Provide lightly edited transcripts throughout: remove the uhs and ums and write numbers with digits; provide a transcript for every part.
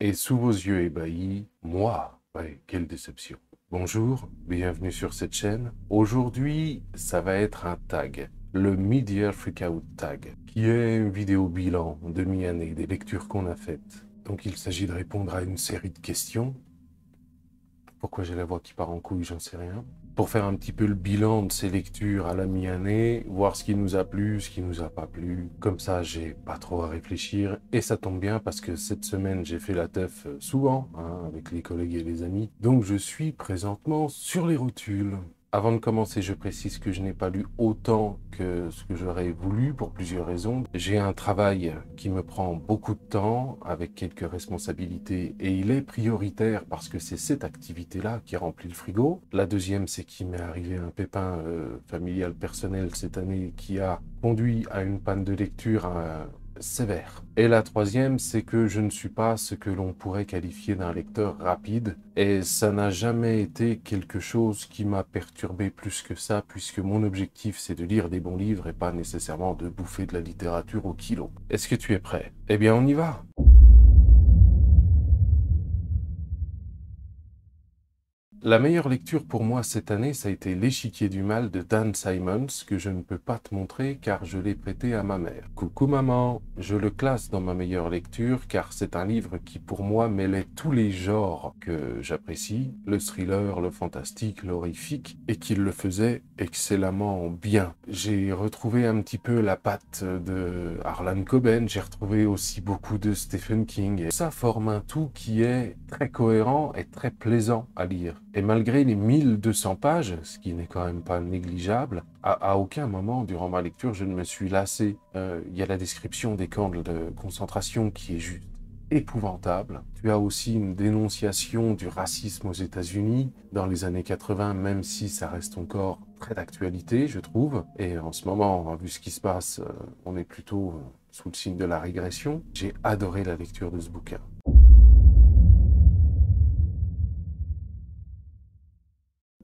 Et sous vos yeux ébahis, moi, ouais, quelle déception. Bonjour, bienvenue sur cette chaîne. Aujourd'hui, ça va être un tag, le Mid-Year Freakout Tag, qui est une vidéo bilan de mi-année des lectures qu'on a faites. Donc il s'agit de répondre à une série de questions. Pourquoi j'ai la voix qui part en couille, j'en sais rien. Pour faire un petit peu le bilan de ces lectures à la mi-année, voir ce qui nous a plu, ce qui nous a pas plu. Comme ça, j'ai pas trop à réfléchir. Et ça tombe bien parce que cette semaine, j'ai fait la teuf souvent, hein, avec les collègues et les amis. Donc je suis présentement sur les rotules. Avant de commencer, je précise que je n'ai pas lu autant que ce que j'aurais voulu pour plusieurs raisons. J'ai un travail qui me prend beaucoup de temps avec quelques responsabilités et il est prioritaire parce que c'est cette activité-là qui remplit le frigo. La deuxième, c'est qu'il m'est arrivé un pépin familial personnel cette année qui a conduit à une panne de lecture sévère. Et la troisième, c'est que je ne suis pas ce que l'on pourrait qualifier d'un lecteur rapide et ça n'a jamais été quelque chose qui m'a perturbé plus que ça puisque mon objectif c'est de lire des bons livres et pas nécessairement de bouffer de la littérature au kilo. Est-ce que tu es prêt? Eh bien on y va! La meilleure lecture pour moi cette année, ça a été L'Échiquier du Mal de Dan Simmons, que je ne peux pas te montrer car je l'ai prêté à ma mère. Coucou maman, je le classe dans ma meilleure lecture car c'est un livre qui pour moi mêlait tous les genres que j'apprécie, le thriller, le fantastique, l'horrifique, et qu'il le faisait excellemment bien. J'ai retrouvé un petit peu la patte de Harlan Coben, j'ai retrouvé aussi beaucoup de Stephen King, et ça forme un tout qui est très cohérent et très plaisant à lire. Et malgré les 1200 pages, ce qui n'est quand même pas négligeable, à aucun moment durant ma lecture je ne me suis lassé. Il y a la description des camps de concentration qui est juste épouvantable. Tu as aussi une dénonciation du racisme aux États-Unis dans les années 80, même si ça reste encore très d'actualité, je trouve. Et en ce moment, vu ce qui se passe, on est plutôt sous le signe de la régression. J'ai adoré la lecture de ce bouquin.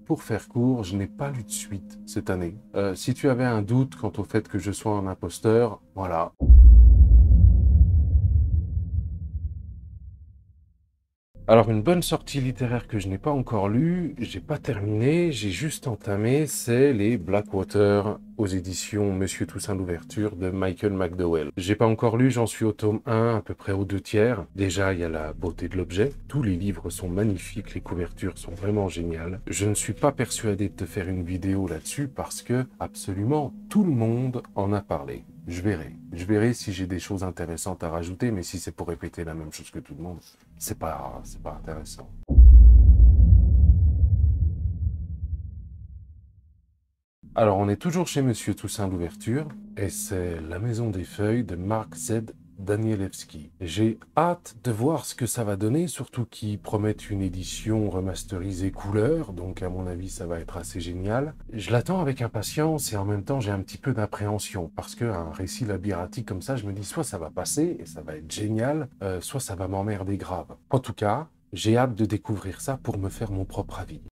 Pour faire court, je n'ai pas lu de suite cette année. Si tu avais un doute quant au fait que je sois un imposteur, voilà. Alors une bonne sortie littéraire que je n'ai pas encore lue, j'ai pas terminé, j'ai juste entamé, c'est les Blackwater aux éditions Monsieur Toussaint l'Ouverture de Michael McDowell. J'ai pas encore lu, j'en suis au tome 1, à peu près aux 2/3. Déjà, il y a la beauté de l'objet. Tous les livres sont magnifiques, les couvertures sont vraiment géniales. Je ne suis pas persuadé de te faire une vidéo là-dessus parce que absolument tout le monde en a parlé. Je verrai si j'ai des choses intéressantes à rajouter, mais si c'est pour répéter la même chose que tout le monde, c'est pas intéressant. Alors, on est toujours chez Monsieur Toussaint l'Ouverture, et c'est La Maison des Feuilles de Mark Z. Danielewski. J'ai hâte de voir ce que ça va donner, surtout qu'ils promettent une édition remasterisée couleur, donc à mon avis ça va être assez génial. Je l'attends avec impatience et en même temps j'ai un petit peu d'appréhension, parce qu'un récit labyrinthique comme ça, je me dis soit ça va passer et ça va être génial, soit ça va m'emmerder grave. En tout cas, j'ai hâte de découvrir ça pour me faire mon propre avis.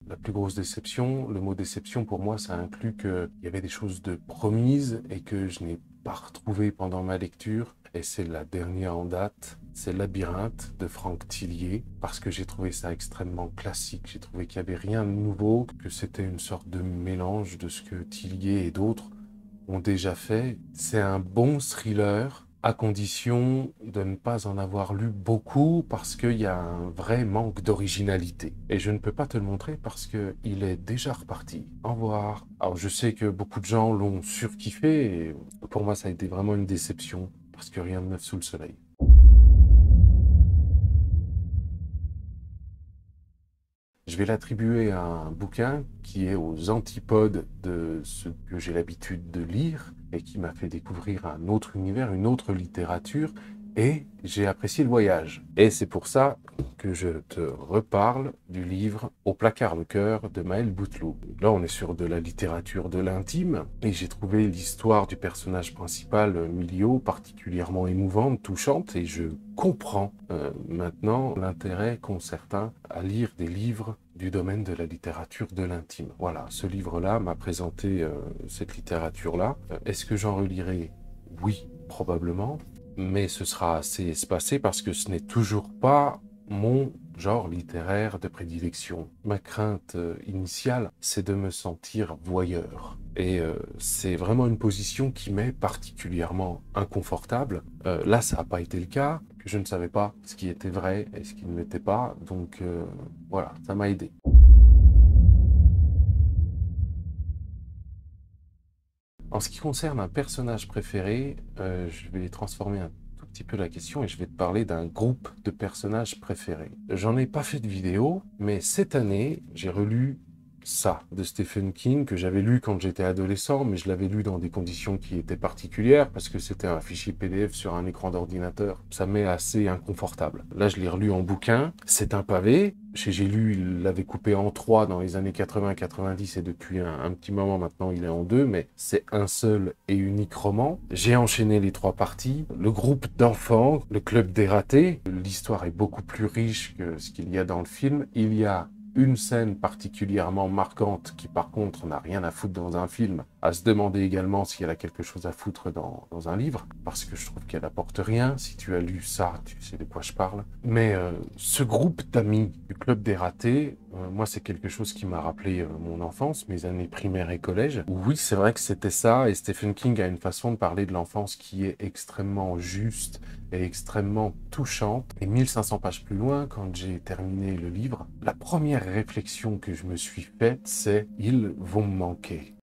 La plus grosse déception, le mot déception pour moi, ça inclut qu'il y avait des choses de promises et que je n'ai pas retrouvé pendant ma lecture. Et c'est la dernière en date, c'est Labyrinthe de Franck Tillier, parce que j'ai trouvé ça extrêmement classique. J'ai trouvé qu'il n'y avait rien de nouveau, que c'était une sorte de mélange de ce que Tillier et d'autres ont déjà fait. C'est un bon thriller, à condition de ne pas en avoir lu beaucoup parce qu'il y a un vrai manque d'originalité. Et je ne peux pas te le montrer parce qu'il est déjà reparti. Au revoir. Alors je sais que beaucoup de gens l'ont surkiffé et pour moi ça a été vraiment une déception parce que rien de neuf sous le soleil. Je vais l'attribuer à un bouquin qui est aux antipodes de ce que j'ai l'habitude de lire et qui m'a fait découvrir un autre univers, une autre littérature, et j'ai apprécié le voyage. Et c'est pour ça que je te reparle du livre Au placard le cœur de Maël Bouteloup. Là, on est sur de la littérature de l'intime, et j'ai trouvé l'histoire du personnage principal, Milio, particulièrement émouvante, touchante, et je comprends maintenant l'intérêt qu'ont certains à lire des livres du domaine de la littérature de l'intime. Voilà, ce livre-là m'a présenté cette littérature-là. Est-ce que j'en relirai Oui, probablement, mais ce sera assez espacé parce que ce n'est toujours pas mon genre littéraire de prédilection. Ma crainte initiale, c'est de me sentir voyeur. Et c'est vraiment une position qui m'est particulièrement inconfortable. Là, ça n'a pas été le cas, que je ne savais pas ce qui était vrai et ce qui ne l'était pas. Donc voilà, ça m'a aidé. En ce qui concerne un personnage préféré, je vais transformer un tout petit peu la question et je vais te parler d'un groupe de personnages préférés. J'en ai pas fait de vidéo, mais cette année, j'ai relu ça de Stephen King que j'avais lu quand j'étais adolescent, mais je l'avais lu dans des conditions qui étaient particulières parce que c'était un fichier PDF sur un écran d'ordinateur. Ça m'est assez inconfortable. Là, je l'ai relu en bouquin. C'est un pavé. J'ai lu, il l'avait coupé en 3 dans les années 80-90 et depuis un petit moment maintenant, il est en 2, mais c'est un seul et unique roman. J'ai enchaîné les 3 parties. Le groupe d'enfants, le club des ratés. L'histoire est beaucoup plus riche que ce qu'il y a dans le film. Il y a une scène particulièrement marquante qui par contre n'a rien à foutre dans un film, à se demander également si elle a quelque chose à foutre dans un livre, parce que je trouve qu'elle apporte rien. Si tu as lu ça, tu sais de quoi je parle. Mais ce groupe d'amis du Club des Ratés, moi c'est quelque chose qui m'a rappelé mon enfance, mes années primaires et collège. Oui, c'est vrai que c'était ça, et Stephen King a une façon de parler de l'enfance qui est extrêmement juste et extrêmement touchante. Et 1500 pages plus loin, quand j'ai terminé le livre, la première réflexion que je me suis faite, c'est « ils vont me manquer ».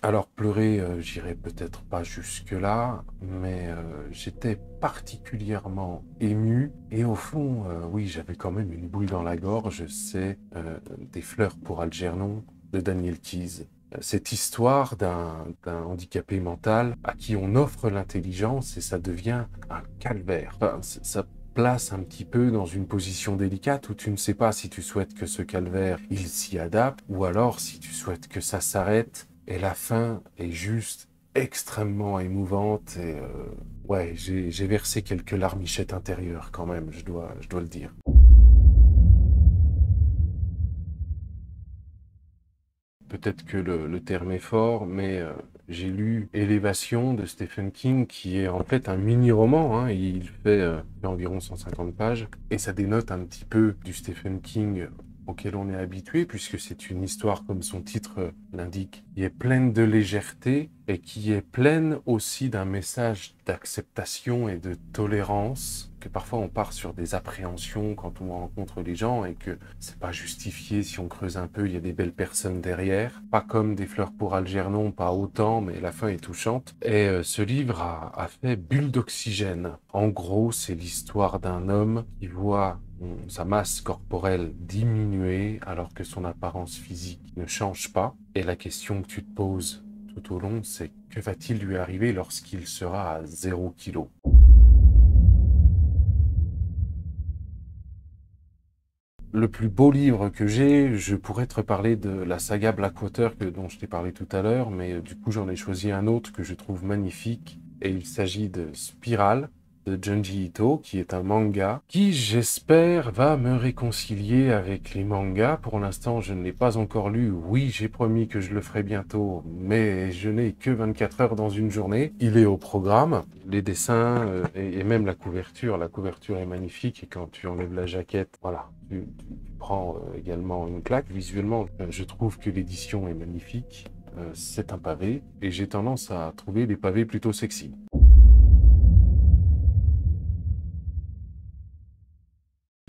Alors pleurer, j'irai peut-être pas jusque-là, mais j'étais particulièrement ému. Et au fond, oui, j'avais quand même une boule dans la gorge, c'est Des fleurs pour Algernon de Daniel Keyes. Cette histoire d'un handicapé mental à qui on offre l'intelligence et ça devient un calvaire. Enfin, ça place un petit peu dans une position délicate où tu ne sais pas si tu souhaites que ce calvaire, il s'y adapte, ou alors si tu souhaites que ça s'arrête. Et la fin est juste extrêmement émouvante et ouais, j'ai versé quelques larmichettes intérieures quand même, je dois le dire. Peut-être que le terme est fort, mais j'ai lu Élévation de Stephen King, qui est en fait un mini-roman, hein. Il fait environ 150 pages, et ça dénote un petit peu du Stephen King auquel on est habitué, puisque c'est une histoire, comme son titre l'indique, qui est pleine de légèreté et qui est pleine aussi d'un message d'acceptation et de tolérance, que parfois on part sur des appréhensions quand on rencontre les gens et que c'est pas justifié. Si on creuse un peu, il y a des belles personnes derrière, pas comme Des fleurs pour Algernon, pas autant, mais la fin est touchante. Et ce livre a fait bulle d'oxygène. En gros, c'est l'histoire d'un homme qui voit sa masse corporelle diminuer alors que son apparence physique ne change pas. Et la question que tu te poses tout au long, c'est que va-t-il lui arriver lorsqu'il sera à 0 kg? Le plus beau livre que j'ai, je pourrais te reparler de la saga Blackwater dont je t'ai parlé tout à l'heure, mais du coup j'en ai choisi un autre que je trouve magnifique, et il s'agit de Spiral, de Junji Ito, qui est un manga, qui j'espère va me réconcilier avec les mangas. Pour l'instant, je ne l'ai pas encore lu. Oui, j'ai promis que je le ferai bientôt, mais je n'ai que 24 heures dans une journée. Il est au programme. Les dessins et même la couverture est magnifique, et quand tu enlèves la jaquette, voilà, tu prends également une claque. Visuellement, je trouve que l'édition est magnifique. C'est un pavé, et j'ai tendance à trouver les pavés plutôt sexy.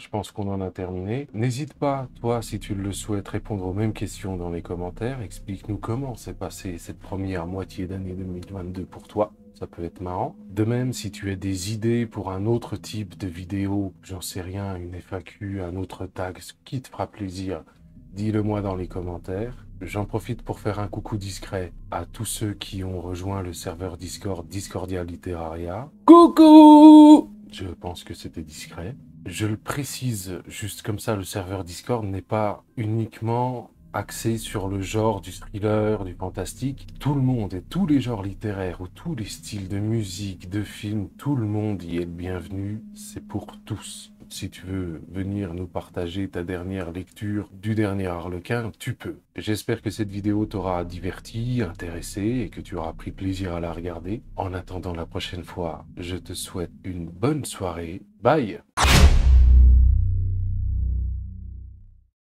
Je pense qu'on en a terminé. N'hésite pas, toi, si tu le souhaites, répondre aux mêmes questions dans les commentaires. Explique-nous comment s'est passée cette première moitié d'année 2022 pour toi. Ça peut être marrant. De même, si tu as des idées pour un autre type de vidéo, j'en sais rien, une FAQ, un autre tag, ce qui te fera plaisir, dis-le moi dans les commentaires. J'en profite pour faire un coucou discret à tous ceux qui ont rejoint le serveur Discord Discordia Literaria. Coucou! Je pense que c'était discret. Je le précise juste comme ça, le serveur Discord n'est pas uniquement axé sur le genre du thriller, du fantastique. Tout le monde et tous les genres littéraires ou tous les styles de musique, de films, tout le monde y est le bienvenu. C'est pour tous. Si tu veux venir nous partager ta dernière lecture du dernier Harlequin, tu peux. J'espère que cette vidéo t'aura diverti, intéressé et que tu auras pris plaisir à la regarder. En attendant la prochaine fois, je te souhaite une bonne soirée. Bye!